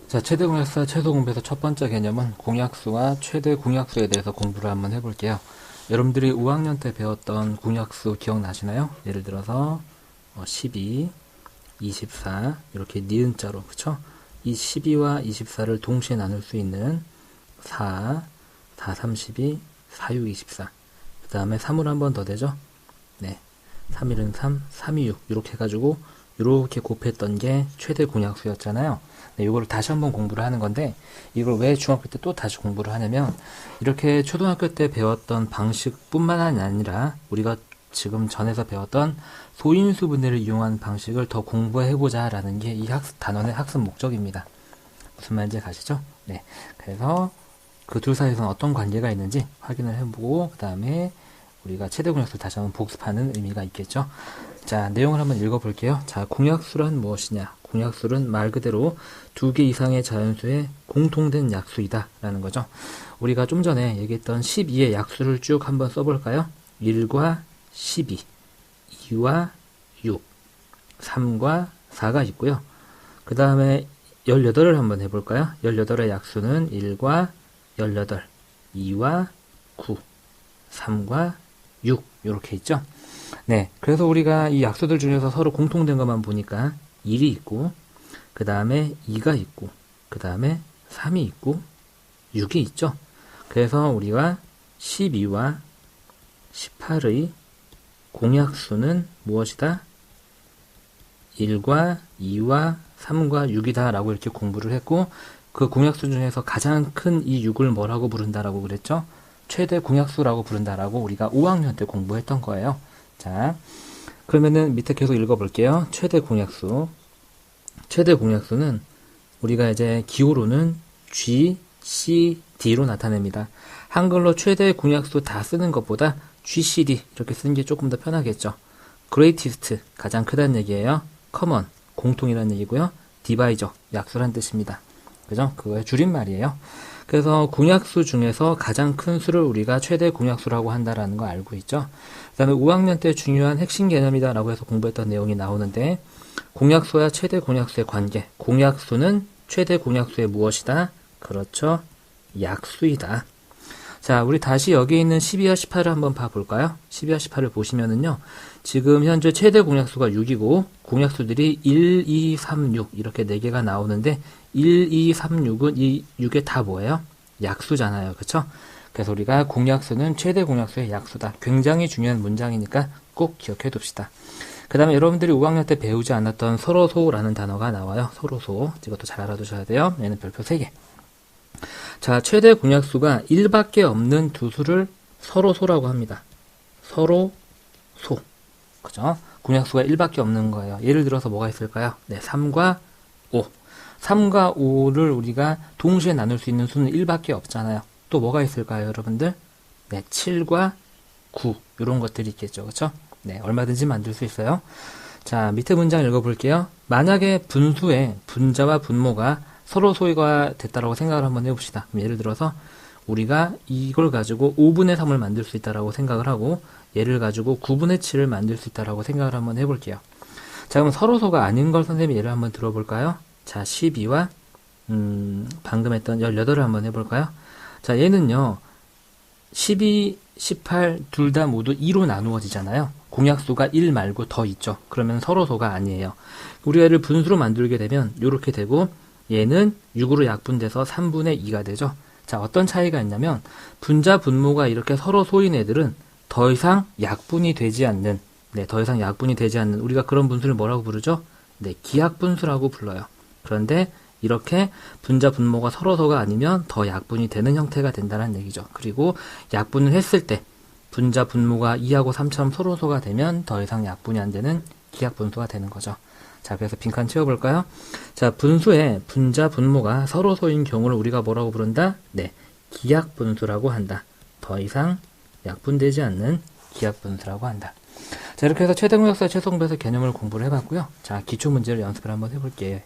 자, 최대 공약수와 최소 공배에서 첫 번째 개념은 공약수와 최대 공약수에 대해서 공부를 한번 해볼게요. 여러분들이 5학년 때 배웠던 공약수 기억나시나요? 예를 들어서 12, 24 이렇게 니은자로 그쵸? 이 12와 24를 동시에 나눌 수 있는 4, 4, 32, 4, 6, 24. 그 다음에 3으로 한 번 더 되죠? 네. 3, 1은 3, 3, 2, 6 이렇게 해가지고 이렇게 곱했던 게 최대 공약수였잖아요. 네, 이거를 다시 한번 공부를 하는 건데 이걸 왜 중학교 때 또 다시 공부를 하냐면 이렇게 초등학교 때 배웠던 방식뿐만 아니라 우리가 지금 전에서 배웠던 소인수 분해를 이용한 방식을 더 공부해보자 라는 게 이 단원의 학습 목적입니다. 무슨 말인지 가시죠? 네. 그래서 그 둘 사이에서는 어떤 관계가 있는지 확인을 해보고 그 다음에 우리가 최대 공약수를 다시 한번 복습하는 의미가 있겠죠. 자, 내용을 한번 읽어볼게요. 자, 공약수란 무엇이냐? 공약수는 말 그대로 두 개 이상의 자연수의 공통된 약수이다 라는 거죠. 우리가 좀 전에 얘기했던 12의 약수를 쭉 한번 써볼까요? 1과 12, 2와 6, 3과 4가 있고요. 그 다음에 18을 한번 해볼까요? 18의 약수는 1과 18, 2와 9, 3과 6 이렇게 있죠. 네, 그래서 우리가 이 약수들 중에서 서로 공통된 것만 보니까 1이 있고 그 다음에 2가 있고 그 다음에 3이 있고 6이 있죠. 그래서 우리가 12와 18의 공약수는 무엇이다? 1과 2와 3과 6이다 라고 이렇게 공부를 했고 그 공약수 중에서 가장 큰 이 6을 뭐라고 부른다라고 그랬죠? 최대 공약수라고 부른다라고 우리가 5학년 때 공부했던 거예요. 자, 그러면은 밑에 계속 읽어볼게요. 최대 공약수. 최대 공약수는 우리가 이제 기호로는 G, C, D로 나타냅니다. 한글로 최대 공약수 다 쓰는 것보다 G, C, D 이렇게 쓰는 게 조금 더 편하겠죠. greatest, 가장 크다는 얘기예요. common, 공통이라는 얘기고요. divisor, 약수란 뜻입니다. 그죠? 그거의 줄임말이에요. 그래서 공약수 중에서 가장 큰 수를 우리가 최대 공약수라고 한다라는 거 알고 있죠. 그 다음에 5학년 때 중요한 핵심 개념이다 라고 해서 공부했던 내용이 나오는데 공약수와 최대 공약수의 관계. 공약수는 최대 공약수의 무엇이다? 그렇죠. 약수이다. 자, 우리 다시 여기 있는 12와 18을 한번 봐볼까요? 12와 18을 보시면은요, 지금 현재 최대 공약수가 6이고, 공약수들이 1, 2, 3, 6, 이렇게 4개가 나오는데, 1, 2, 3, 6은 이 6에 다 뭐예요? 약수잖아요. 그쵸? 그래서 우리가 공약수는 최대 공약수의 약수다. 굉장히 중요한 문장이니까 꼭 기억해 둡시다. 그 다음에 여러분들이 5학년 때 배우지 않았던 서로소라는 단어가 나와요. 서로소. 이것도 잘 알아두셔야 돼요. 얘는 별표 3개. 자, 최대 공약수가 1밖에 없는 두 수를 서로소라고 합니다. 서로소. 그죠? 공약수가 1밖에 없는 거예요. 예를 들어서 뭐가 있을까요? 네, 3과 5. 3과 5를 우리가 동시에 나눌 수 있는 수는 1밖에 없잖아요. 또 뭐가 있을까요, 여러분들? 네, 7과 9. 이런 것들이 있겠죠. 그쵸? 네, 얼마든지 만들 수 있어요. 자, 밑에 문장 읽어볼게요. 만약에 분수에 분자와 분모가 서로 소유가 됐다라고 생각을 한번 해봅시다. 그럼 예를 들어서 우리가 이걸 가지고 5분의 3을 만들 수 있다라고 생각을 하고 얘를 가지고 9분의 7을 만들 수 있다라고 생각을 한번 해볼게요. 자, 그럼 서로소가 아닌 걸 선생님이 예를 한번 들어볼까요? 자, 12와 방금 했던 18을 한번 해볼까요? 자, 얘는요 12, 18 둘 다 모두 2로 나누어지잖아요. 공약수가 1 말고 더 있죠. 그러면 서로소가 아니에요. 우리 얘를 분수로 만들게 되면 이렇게 되고 얘는 6으로 약분돼서 3분의 2가 되죠. 자, 어떤 차이가 있냐면 분자 분모가 이렇게 서로 소인 애들은 더 이상 약분이 되지 않는, 네, 더 이상 약분이 되지 않는, 우리가 그런 분수를 뭐라고 부르죠? 네, 기약분수라고 불러요. 그런데 이렇게 분자 분모가 서로서가 아니면 더 약분이 되는 형태가 된다는 얘기죠. 그리고 약분을 했을 때 분자 분모가 2하고 3처럼 서로서가 되면 더 이상 약분이 안 되는 기약분수가 되는 거죠. 자, 그래서 빈칸 채워볼까요? 자, 분수의 분자 분모가 서로소인 경우를 우리가 뭐라고 부른다? 네, 기약분수라고 한다. 더 이상 약분되지 않는 기약분수라고 한다. 자, 이렇게 해서 최대 공약수와 최소 공배에서 개념을 공부를 해봤고요. 자, 기초 문제를 연습을 한번 해볼게요.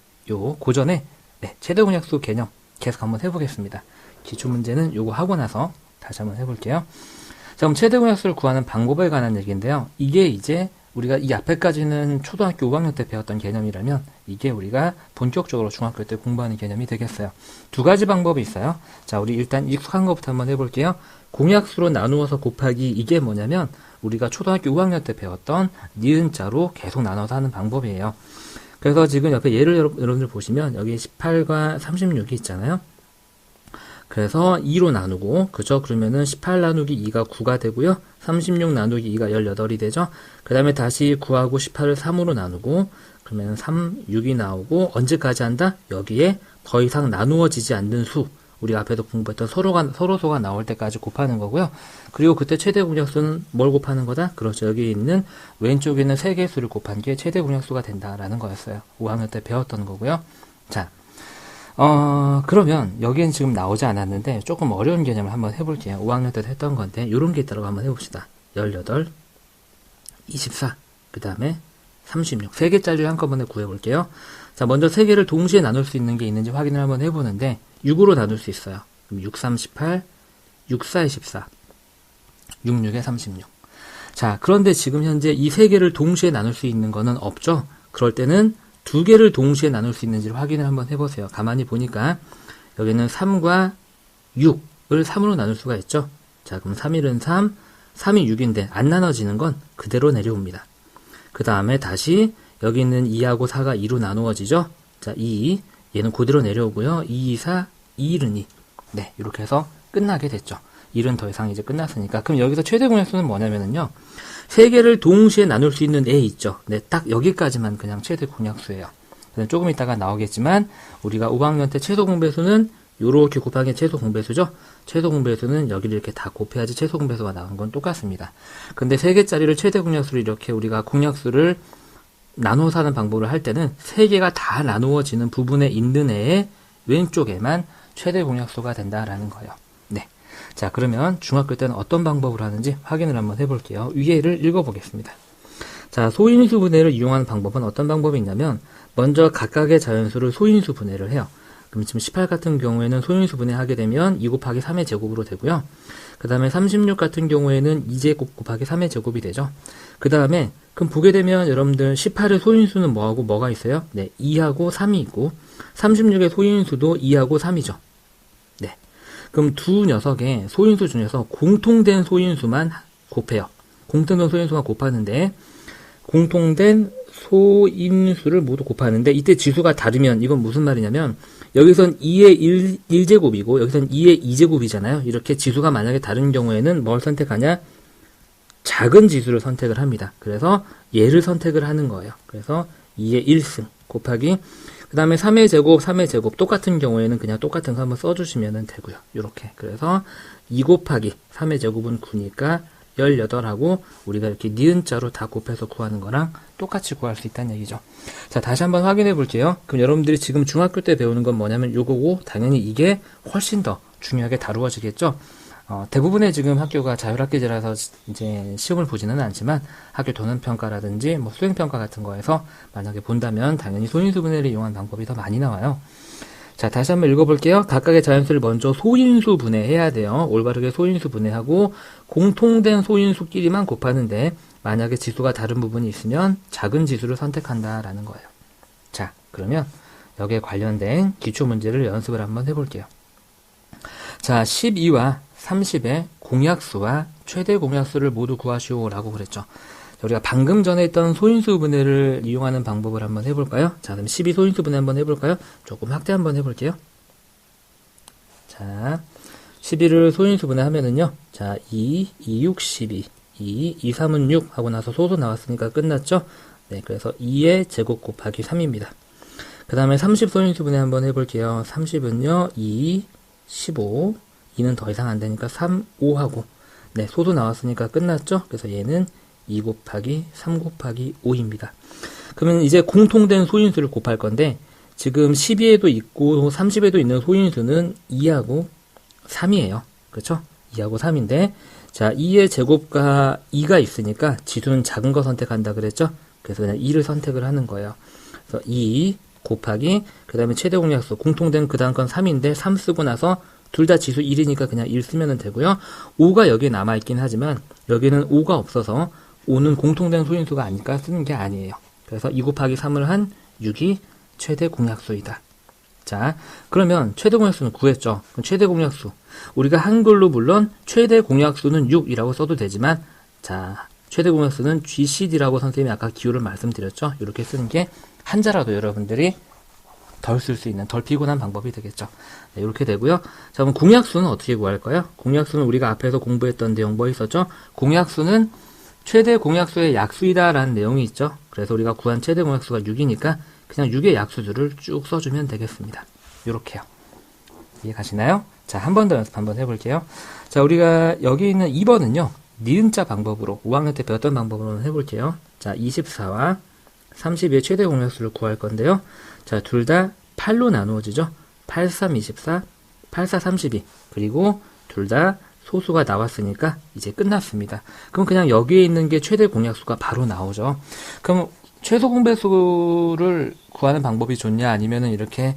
고전에 네, 최대 공약수 개념 계속 한번 해보겠습니다. 기초 문제는 요거 하고 나서 다시 한번 해볼게요. 자, 그럼 최대 공약수를 구하는 방법에 관한 얘기인데요. 이게 이제 우리가 이 앞에까지는 초등학교 5학년 때 배웠던 개념이라면 이게 우리가 본격적으로 중학교 때 공부하는 개념이 되겠어요. 두 가지 방법이 있어요. 자, 우리 일단 익숙한 것부터 한번 해볼게요. 공약수로 나누어서 곱하기, 이게 뭐냐면 우리가 초등학교 5학년 때 배웠던 니은자로 계속 나눠서 하는 방법이에요. 그래서 지금 옆에 예를 여러분들 보시면 여기 18과 36이 있잖아요. 그래서 2로 나누고, 그죠? 그러면은 18 나누기 2가 9가 되고요. 36 나누기 2가 18이 되죠? 그 다음에 다시 9하고 18을 3으로 나누고, 그러면 3, 6이 나오고, 언제까지 한다? 여기에 더 이상 나누어지지 않는 수, 우리가 앞에도 공부했던 서로소가 나올 때까지 곱하는 거고요. 그리고 그때 최대 공약수는 뭘 곱하는 거다? 그렇죠. 여기 있는 왼쪽에 있는 세 개의 수를 곱한 게 최대 공약수가 된다라는 거였어요. 5학년 때 배웠던 거고요. 자, 그러면 여기는 지금 나오지 않았는데 조금 어려운 개념을 한번 해볼게요. 5학년 때 했던 건데 이런 게 있다고 한번 해봅시다. 18, 24, 그 다음에 36. 3개짜리를 한꺼번에 구해볼게요. 자, 먼저 3개를 동시에 나눌 수 있는 게 있는지 확인을 한번 해보는데 6으로 나눌 수 있어요. 그럼 6, 3, 18, 6, 4, 14, 6, 6에 36. 자, 그런데 지금 현재 이 3개를 동시에 나눌 수 있는 거는 없죠? 그럴 때는 2개를 동시에 나눌 수 있는지를 확인을 한번 해보세요. 가만히 보니까 여기는 3과 6을 3으로 나눌 수가 있죠. 자, 그럼 3일은 3, 3이 6인데 안 나눠지는 건 그대로 내려옵니다. 그 다음에 다시 여기 있는 2하고 4가 2로 나누어지죠. 자, 2, 얘는 그대로 내려오고요. 2, 4, 2일은 2. 네, 이렇게 해서 끝나게 됐죠. 1은 더 이상 이제 끝났으니까. 그럼 여기서 최대 공약수는 뭐냐면요. 3개를 동시에 나눌 수 있는 애 있죠. 네, 딱 여기까지만 그냥 최대 공약수예요. 조금 이따가 나오겠지만 우리가 5학년 때 최소 공배수는 요렇게 곱하기 최소 공배수죠. 최소 공배수는 여기를 이렇게 다 곱해야지 최소 공배수가 나온 건 똑같습니다. 근데 3개짜리를 최대 공약수로 이렇게 우리가 공약수를 나눠서 하는 방법을 할 때는 3개가 다 나누어지는 부분에 있는 애의 왼쪽에만 최대 공약수가 된다라는 거예요. 네. 자, 그러면 중학교 때는 어떤 방법으로 하는지 확인을 한번 해볼게요. 위에를 읽어보겠습니다. 자, 소인수 분해를 이용하는 방법은 어떤 방법이 있냐면 먼저 각각의 자연수를 소인수 분해를 해요. 그럼 지금 18 같은 경우에는 소인수 분해하게 되면 2 곱하기 3의 제곱으로 되고요. 그 다음에 36 같은 경우에는 2제곱 곱하기 3의 제곱이 되죠. 그 다음에 그럼 보게 되면 여러분들 18의 소인수는 뭐하고 뭐가 있어요? 네, 2하고 3이 있고 36의 소인수도 2하고 3이죠. 네. 그럼 두 녀석의 소인수 중에서 공통된 소인수만 곱해요. 공통된 소인수만 곱하는데 공통된 소인수를 모두 곱하는데 이때 지수가 다르면 이건 무슨 말이냐면 여기선 2의 1제곱이고 여기선 2의 2제곱이잖아요. 이렇게 지수가 만약에 다른 경우에는 뭘 선택하냐? 작은 지수를 선택을 합니다. 그래서 얘를 선택을 하는 거예요. 그래서 2의 1승 곱하기 그 다음에 3의 제곱, 3의 제곱 똑같은 경우에는 그냥 똑같은 거 한번 써주시면 되고요. 이렇게 그래서 2 곱하기 3의 제곱은 9니까 18하고 우리가 이렇게 니은자로 다 곱해서 구하는 거랑 똑같이 구할 수 있다는 얘기죠. 자, 다시 한번 확인해 볼게요. 그럼 여러분들이 지금 중학교 때 배우는 건 뭐냐면 요거고 당연히 이게 훨씬 더 중요하게 다루어지겠죠. 대부분의 지금 학교가 자율학기제라서 이제 시험을 보지는 않지만 학교 도능평가라든지 뭐 수행평가 같은 거에서 만약에 본다면 당연히 소인수 분해를 이용한 방법이 더 많이 나와요. 자, 다시 한번 읽어볼게요. 각각의 자연수를 먼저 소인수 분해해야 돼요. 올바르게 소인수 분해하고 공통된 소인수끼리만 곱하는데 만약에 지수가 다른 부분이 있으면 작은 지수를 선택한다라는 거예요. 자, 그러면 여기에 관련된 기초문제를 연습을 한번 해볼게요. 자, 12와 30의 공약수와 최대 공약수를 모두 구하시오라고 그랬죠. 우리가 방금 전에 했던 소인수 분해를 이용하는 방법을 한번 해볼까요? 자, 그럼 12 소인수 분해 한번 해볼까요? 조금 확대 한번 해볼게요. 자, 12를 소인수 분해하면은요. 자, 2, 2, 6, 12. 2, 3은 6 하고 나서 소수 나왔으니까 끝났죠? 네, 그래서 2의 제곱 곱하기 3입니다. 그 다음에 30 소인수 분해 한번 해볼게요. 30은요. 2, 15. 2는 더 이상 안 되니까 3, 5하고. 네, 소수 나왔으니까 끝났죠? 그래서 얘는 2 곱하기 3 곱하기 5입니다. 그러면 이제 공통된 소인수를 곱할 건데 지금 12에도 있고 30에도 있는 소인수는 2하고 3이에요. 그렇죠? 2하고 3인데 자, 2의 제곱과 2가 있으니까 지수는 작은 거 선택한다 그랬죠? 그래서 그냥 2를 선택을 하는 거예요. 그래서 2 곱하기 그 다음에 최대 공약수 공통된 그 다음 건 3인데 3 쓰고 나서 둘 다 지수 1이니까 그냥 1 쓰면 되고요. 5가 여기에 남아있긴 하지만 여기는 5가 없어서 5는 공통된 소인수가 아니까 쓰는 게 아니에요. 그래서 2 곱하기 3을 한 6이 최대 공약수이다. 자, 그러면 최대 공약수는 구했죠. 그럼 최대 공약수. 우리가 한글로 물론 최대 공약수는 6이라고 써도 되지만, 자, 최대 공약수는 GCD라고 선생님이 아까 기호를 말씀드렸죠. 이렇게 쓰는 게 한자라도 여러분들이 덜 쓸 수 있는, 덜 피곤한 방법이 되겠죠. 네, 이렇게 되고요. 자, 그럼 공약수는 어떻게 구할까요? 공약수는 우리가 앞에서 공부했던 내용 뭐 있었죠? 공약수는 최대 공약수의 약수이다라는 내용이 있죠. 그래서 우리가 구한 최대 공약수가 6이니까 그냥 6의 약수들을 쭉 써주면 되겠습니다. 요렇게요. 이해 가시나요? 자, 한 번 더 연습 한번 해볼게요. 자, 우리가 여기 있는 2번은요. 니은자 방법으로 5학년 때 배웠던 방법으로 해볼게요. 자, 24와 32의 최대 공약수를 구할 건데요. 자, 둘 다 8로 나누어지죠. 8, 3, 24, 8, 4, 32. 그리고 둘 다 소수가 나왔으니까 이제 끝났습니다. 그럼 그냥 여기에 있는 게 최대 공약수가 바로 나오죠. 그럼 최소 공배수를 구하는 방법이 좋냐 아니면은 이렇게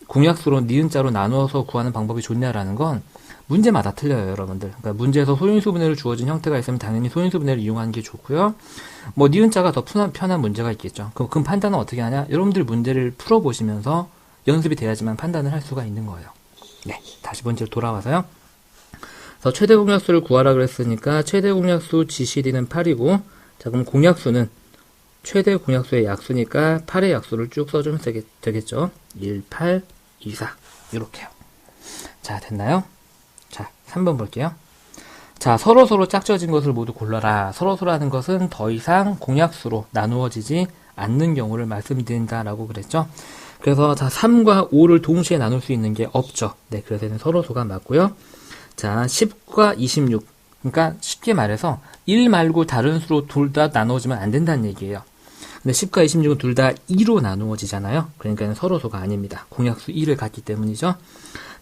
공약수로 니은자로 나누어서 구하는 방법이 좋냐라는 건 문제마다 틀려요, 여러분들. 그러니까 문제에서 소인수 분해를 주어진 형태가 있으면 당연히 소인수 분해를 이용하는 게 좋고요. 뭐 니은자가 더 편한 문제가 있겠죠. 그럼 판단은 어떻게 하냐? 여러분들 문제를 풀어보시면서 연습이 돼야지만 판단을 할 수가 있는 거예요. 네, 다시 문제로 돌아와서요. 그래서 최대 공약수를 구하라 그랬으니까 최대 공약수 GCD는 8이고, 자, 그럼 공약수는 최대 공약수의 약수니까 8의 약수를 쭉 써주면 되겠죠. 1, 8, 2, 4 이렇게요. 자, 됐나요? 자, 3번 볼게요. 자, 서로서로 짝져진 것을 모두 골라라. 서로서로라는 것은 더 이상 공약수로 나누어지지 않는 경우를 말씀드린다라고 그랬죠. 그래서 자, 3과 5를 동시에 나눌 수 있는 게 없죠. 네, 그래서 서로소가 맞고요. 자, 10과 26. 그러니까 쉽게 말해서 1 말고 다른 수로 둘 다 나누어지면 안 된다는 얘기예요. 근데 10과 26은 둘 다 2로 나누어지잖아요. 그러니까 서로소가 아닙니다. 공약수 2를 갖기 때문이죠.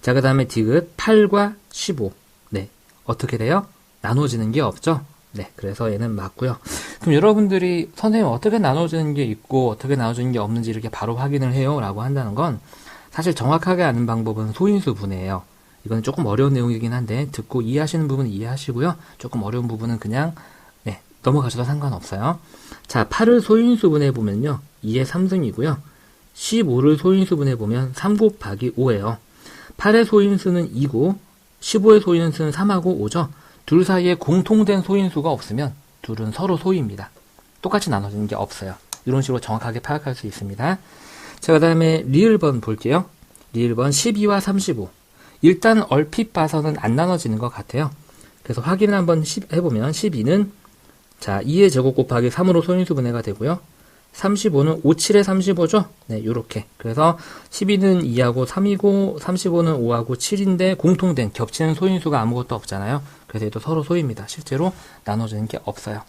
자, 그 다음에 디귿 8과 15. 네, 어떻게 돼요? 나눠지는 게 없죠? 네, 그래서 얘는 맞고요. 그럼 여러분들이 선생님 어떻게 나눠지는 게 있고 어떻게 나눠지는 게 없는지 이렇게 바로 확인을 해요 라고 한다는 건 사실 정확하게 아는 방법은 소인수 분해예요. 이건 조금 어려운 내용이긴 한데 듣고 이해하시는 부분은 이해하시고요. 조금 어려운 부분은 그냥 네, 넘어가셔도 상관없어요. 자, 8을 소인수 분해해보면요. 2의 3승이고요. 15를 소인수 분해해보면 3 곱하기 5예요. 8의 소인수는 2고 15의 소인수는 3하고 5죠. 둘 사이에 공통된 소인수가 없으면 둘은 서로 소입니다. 똑같이 나눠지는 게 없어요. 이런 식으로 정확하게 파악할 수 있습니다. 자, 그 다음에 리을번 볼게요. 리을번 12와 35. 일단 얼핏 봐서는 안 나눠지는 것 같아요. 그래서 확인을 한번 해보면 12는 자, 2의 제곱 곱하기 3으로 소인수 분해가 되고요. 35는 5, 7에 35죠? 네, 요렇게. 그래서 12는 2하고 3이고 35는 5하고 7인데 공통된 겹치는 소인수가 아무것도 없잖아요. 그래서 얘도 서로 소입니다. 실제로 나눠지는 게 없어요.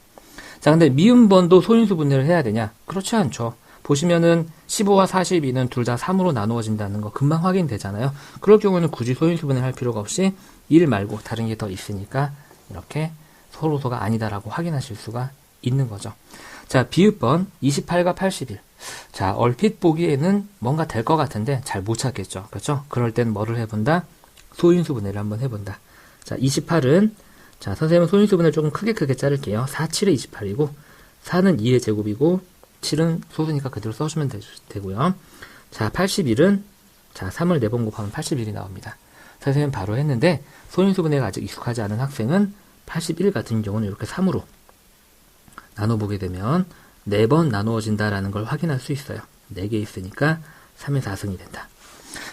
자, 근데 미음번도 소인수 분해를 해야 되냐? 그렇지 않죠. 보시면은 15와 42는 둘 다 3으로 나누어진다는 거 금방 확인되잖아요. 그럴 경우는 굳이 소인수 분해할 필요가 없이 1 말고 다른 게 더 있으니까 이렇게 서로소가 아니다라고 확인하실 수가 있는 거죠. 자, 비읍번 28과 81. 자, 얼핏 보기에는 뭔가 될 것 같은데 잘 못 찾겠죠. 그렇죠? 그럴 땐 뭐를 해본다? 소인수 분해를 한번 해본다. 자, 28은 자, 선생님은 소인수 분해를 조금 크게 자를게요. 4, 7에 28이고 4는 2의 제곱이고 7은 소수니까 그대로 써주면 되고요. 자, 81은 자, 3을 4번 곱하면 81이 나옵니다. 선생님 바로 했는데 소인수 분해가 아직 익숙하지 않은 학생은 81 같은 경우는 이렇게 3으로 나눠보게 되면 4번 나누어진다라는 걸 확인할 수 있어요. 4개 있으니까 3의 4승이 된다.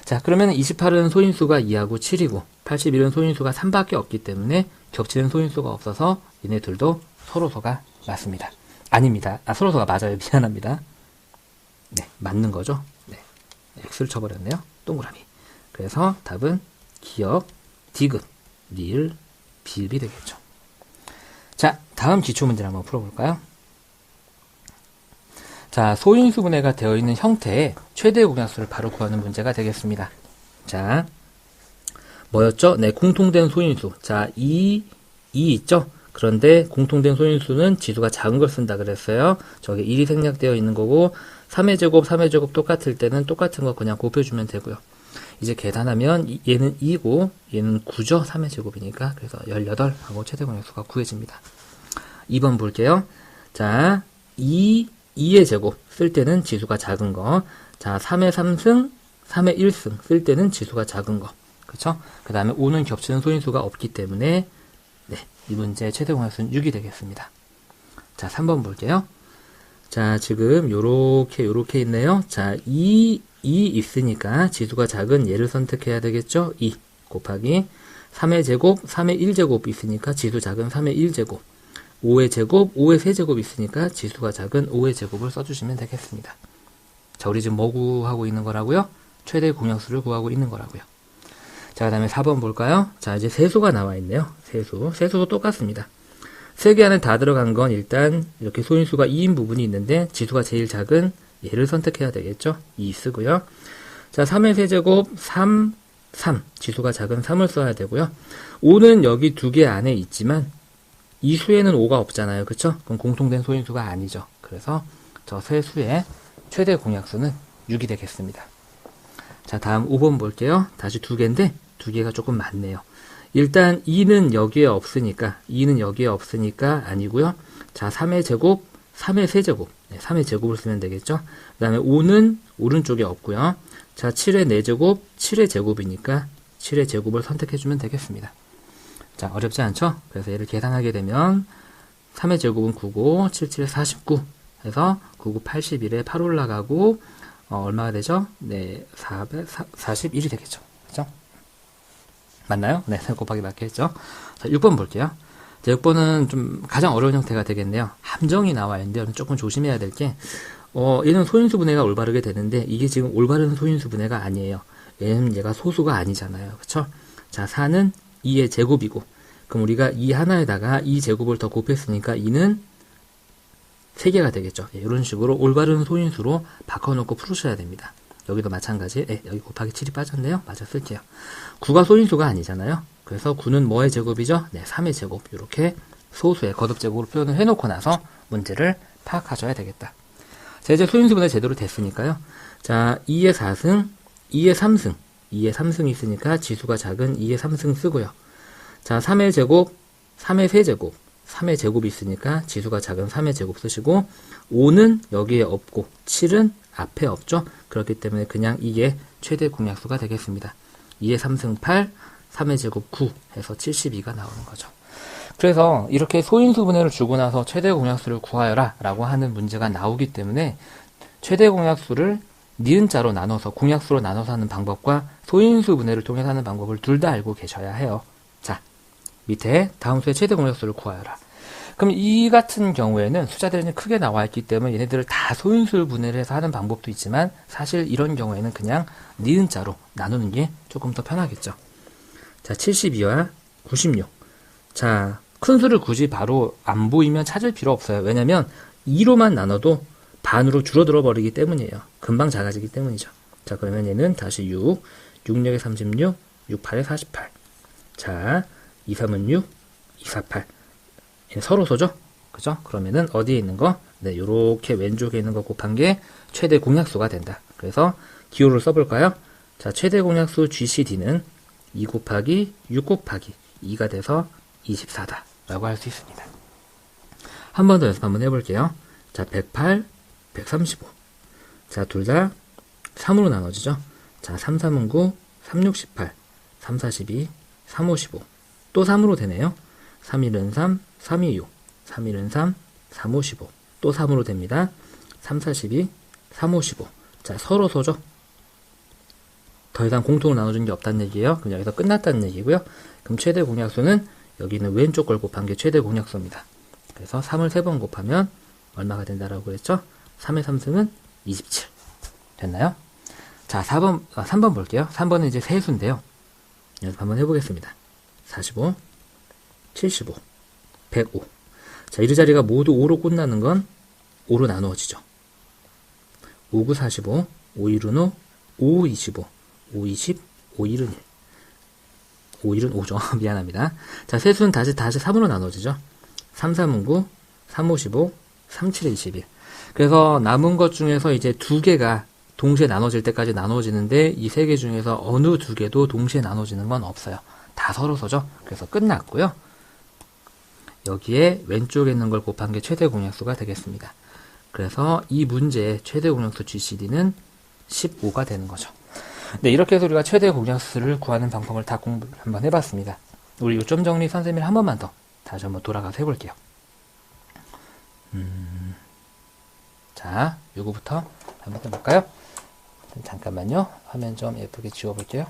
자, 그러면 28은 소인수가 2하고 7이고 81은 소인수가 3밖에 없기 때문에 겹치는 소인수가 없어서 얘네들도 서로소가 맞습니다. 아닙니다. 서로소가 맞아요. 미안합니다. 네, 맞는 거죠. 네, X를 쳐버렸네요. 동그라미. 그래서 답은 기역, 디귿, 리을, 비읍이 되겠죠. 자, 다음 기초문제를 한번 풀어볼까요? 자, 소인수 분해가 되어 있는 형태의 최대 공약수를 바로 구하는 문제가 되겠습니다. 자, 뭐였죠? 네, 공통된 소인수. 자, 2 있죠? 그런데 공통된 소인수는 지수가 작은 걸 쓴다 그랬어요. 저게 1이 생략되어 있는 거고 3의 제곱 똑같을 때는 똑같은 거 그냥 곱해주면 되고요. 이제 계산하면 얘는 2고 얘는 9죠. 3의 제곱이니까. 그래서 18하고 최대 공약수가 구해집니다. 2번 볼게요. 자, 2의 제곱 쓸 때는 지수가 작은 거. 자, 3의 3승, 3의 1승 쓸 때는 지수가 작은 거. 그쵸? 그 다음에 5는 겹치는 소인수가 없기 때문에, 네, 이 문제의 최대 공약수는 6이 되겠습니다. 자, 3번 볼게요. 자, 지금 요렇게 있네요. 자, 2 있으니까 지수가 작은 얘를 선택해야 되겠죠? 2 곱하기 3의 제곱, 3의 1제곱 있으니까 지수 작은 3의 1제곱. 5의 제곱, 5의 세제곱 있으니까 지수가 작은 5의 제곱을 써주시면 되겠습니다. 자, 우리 지금 뭐 구하고 있는 거라고요? 최대 공약수를 구하고 있는 거라고요. 자, 그 다음에 4번 볼까요? 자, 이제 세수가 나와 있네요. 세수도 똑같습니다. 세 개 안에 다 들어간 건 일단 이렇게 소인수가 2인 부분이 있는데 지수가 제일 작은 얘를 선택해야 되겠죠? 2 쓰고요. 자, 3의 세제곱, 3, 지수가 작은 3을 써야 되고요. 5는 여기 두 개 안에 있지만 이 수에는 5가 없잖아요. 그쵸? 그럼 공통된 소인수가 아니죠. 그래서 저 세 수의 최대 공약수는 6이 되겠습니다. 자, 다음 5번 볼게요. 다시 두 개인데 두 개가 조금 많네요. 일단 2는 여기에 없으니까 아니고요. 자, 3의 제곱, 3의 세제곱. 네, 3의 제곱을 쓰면 되겠죠. 그 다음에 5는 오른쪽에 없고요. 자, 7의 4제곱, 7의 제곱이니까 7의 제곱을 선택해주면 되겠습니다. 자, 어렵지 않죠? 그래서 얘를 계산하게 되면 3의 제곱은 9고 7, 7에 49 해서 9, 9, 81에 8 올라가고 얼마가 되죠? 네, 41이 되겠죠. 그죠? 맞나요? 네, 곱하기 맞겠죠? 자, 6번 볼게요. 자, 6번은 좀 가장 어려운 형태가 되겠네요. 함정이 나와 있는데 조금 조심해야 될 게 얘는 소인수 분해가 올바르게 되는데 이게 지금 올바른 소인수 분해가 아니에요. 왜냐면 얘가 소수가 아니잖아요. 그쵸? 자, 4는 2의 제곱이고 그럼 우리가 2 하나에다가 2 제곱을 더 곱했으니까 2는 3개가 되겠죠. 예, 이런 식으로 올바른 소인수로 바꿔놓고 풀으셔야 됩니다. 여기도 마찬가지. 여기 곱하기 7이 빠졌네요. 맞아 쓸게요. 9가 소인수가 아니잖아요. 그래서 9는 뭐의 제곱이죠? 네, 3의 제곱. 이렇게 소수의 거듭제곱으로 표현을 해놓고 나서 문제를 파악하셔야 되겠다. 자, 이제 소인수 분해 제대로 됐으니까요. 자, 2의 4승, 2의 3승. 2의 3승이 있으니까 지수가 작은 2의 3승 쓰고요. 자, 3의 제곱, 3의 세제곱. 3의 제곱이 있으니까 지수가 작은 3의 제곱 쓰시고 5는 여기에 없고 7은 앞에 없죠. 그렇기 때문에 그냥 이게 최대 공약수가 되겠습니다. 2의 3승 8, 3의 제곱 9 해서 72가 나오는 거죠. 그래서 이렇게 소인수 분해를 주고 나서 최대 공약수를 구하여라 라고 하는 문제가 나오기 때문에 최대 공약수를 니은자로 나눠서 공약수로 나눠서 하는 방법과 소인수 분해를 통해서 하는 방법을 둘 다 알고 계셔야 해요. 자, 밑에 다음 수의 최대 공약수를 구하여라. 그럼 이 같은 경우에는 숫자들이 크게 나와 있기 때문에 얘네들을 다 소인수 분해를 해서 하는 방법도 있지만 사실 이런 경우에는 그냥 니은자로 나누는 게 조금 더 편하겠죠. 자, 72와 96. 자, 큰 수를 굳이 바로 안 보이면 찾을 필요 없어요. 왜냐면 2로만 나눠도 반으로 줄어들어 버리기 때문이에요. 금방 작아지기 때문이죠. 자, 그러면 얘는 다시 6, 6력에 36, 6, 8에 48. 자, 2, 3은 6, 2, 4, 8. 얘는 서로소죠? 그죠? 그러면은 어디에 있는 거? 네, 요렇게 왼쪽에 있는 거 곱한 게 최대 공약수가 된다. 그래서 기호를 써볼까요? 자, 최대 공약수 GCD는 2 곱하기 6 곱하기 2가 돼서 24다. 라고 할 수 있습니다. 한 번 더 연습 한번 해볼게요. 자, 108, 135. 자, 둘 다 3으로 나눠지죠? 자, 3, 3은 9, 3, 6, 18, 3, 42, 3, 5, 15. 또 3으로 되네요. 3, 1은 3, 3, 2, 6. 3, 1은 3, 3, 5, 15. 또 3으로 됩니다. 3, 42, 3, 5, 15. 자, 서로소죠? 더 이상 공통으로 나눠준 게 없다는 얘기예요. 그럼 여기서 끝났다는 얘기고요. 그럼 최대 공약수는 여기 있는 왼쪽 걸 곱한 게 최대 공약수입니다. 그래서 3을 3번 곱하면 얼마가 된다라고 했죠? 3의 3승은 27. 됐나요? 자, 3번 볼게요. 3번은 이제 세수인데요. 연습 한번 해보겠습니다. 45, 75, 105. 자, 이 자리가 모두 5로 끝나는 건 5로 나누어지죠. 5, 9, 45, 5, 1은 5, 5, 25, 5, 20, 5, 1은 1. 5, 1은 5죠. 미안합니다. 자, 세수는 다시 3으로 나눠지죠. 3, 3은 9, 3, 5, 15, 3, 7에 21. 그래서 남은 것 중에서 이제 두 개가 동시에 나눠질 때까지 나눠지는데 이 세 개 중에서 어느 두 개도 동시에 나눠지는 건 없어요. 다 서로서죠. 그래서 끝났고요. 여기에 왼쪽에 있는 걸 곱한 게 최대 공약수가 되겠습니다. 그래서 이 문제의 최대 공약수 GCD는 15가 되는 거죠. 네, 이렇게 해서 우리가 최대 공약수를 구하는 방법을 다 공부를 한번 해봤습니다. 우리 요점 정리 선생님을 한 번만 더 다시 한번 돌아가서 해볼게요. 자, 요거부터 한번 해볼까요? 잠깐만요. 화면 좀 예쁘게 지워볼게요.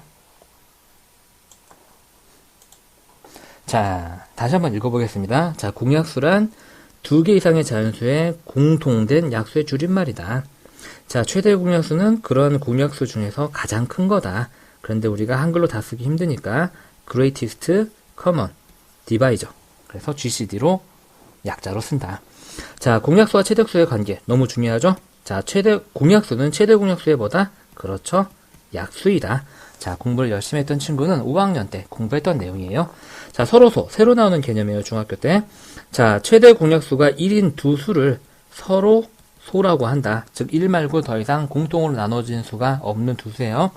자, 다시 한번 읽어보겠습니다. 자, 공약수란 2개 이상의 자연수의 공통된 약수의 줄임말이다. 자, 최대 공약수는 그런 공약수 중에서 가장 큰 거다. 그런데 우리가 한글로 다 쓰기 힘드니까 greatest common divisor, 그래서 GCD로 약자로 쓴다. 자, 공약수와 최대수의 관계 너무 중요하죠? 자, 공약수는 최대 공약수에 보다, 그렇죠, 약수이다. 자, 공부를 열심히 했던 친구는 5학년 때 공부했던 내용이에요. 자, 서로소, 새로 나오는 개념이에요, 중학교 때. 자, 최대 공약수가 1인 두 수를 서로 소라고 한다. 즉, 1 말고 더 이상 공통으로 나눠진 수가 없는 두 수예요.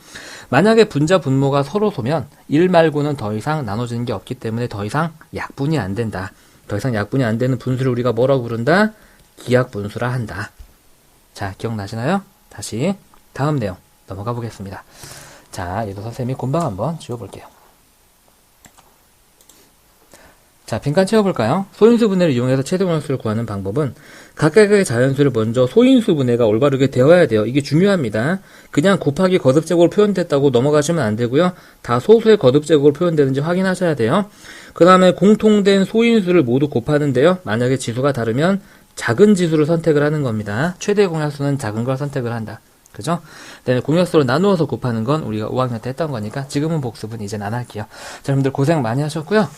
만약에 분자 분모가 서로 소면 1 말고는 더 이상 나눠지는 게 없기 때문에 더 이상 약분이 안 된다. 더 이상 약분이 안 되는 분수를 우리가 뭐라고 부른다? 기약분수라 한다. 자, 기억나시나요? 다시 다음 내용 넘어가 보겠습니다. 자, 얘도 선생님이 곰방 한번 지워볼게요. 자, 빈칸 채워볼까요? 소인수 분해를 이용해서 최대 공약수를 구하는 방법은 각각의 자연수를 먼저 소인수 분해가 올바르게 되어야 돼요. 이게 중요합니다. 그냥 곱하기 거듭제곱으로 표현됐다고 넘어가시면 안 되고요. 다 소수의 거듭제곱으로 표현되는지 확인하셔야 돼요. 그 다음에 공통된 소인수를 모두 곱하는데요. 만약에 지수가 다르면 작은 지수를 선택을 하는 겁니다. 최대 공약수는 작은 걸 선택을 한다. 그죠? 그다음에 공약수로 나누어서 곱하는 건 우리가 5학년 때 했던 거니까 지금은 복습은 이젠 안 할게요. 자, 여러분들 고생 많이 하셨고요.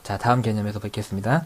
자, 다음 개념에서 뵙겠습니다.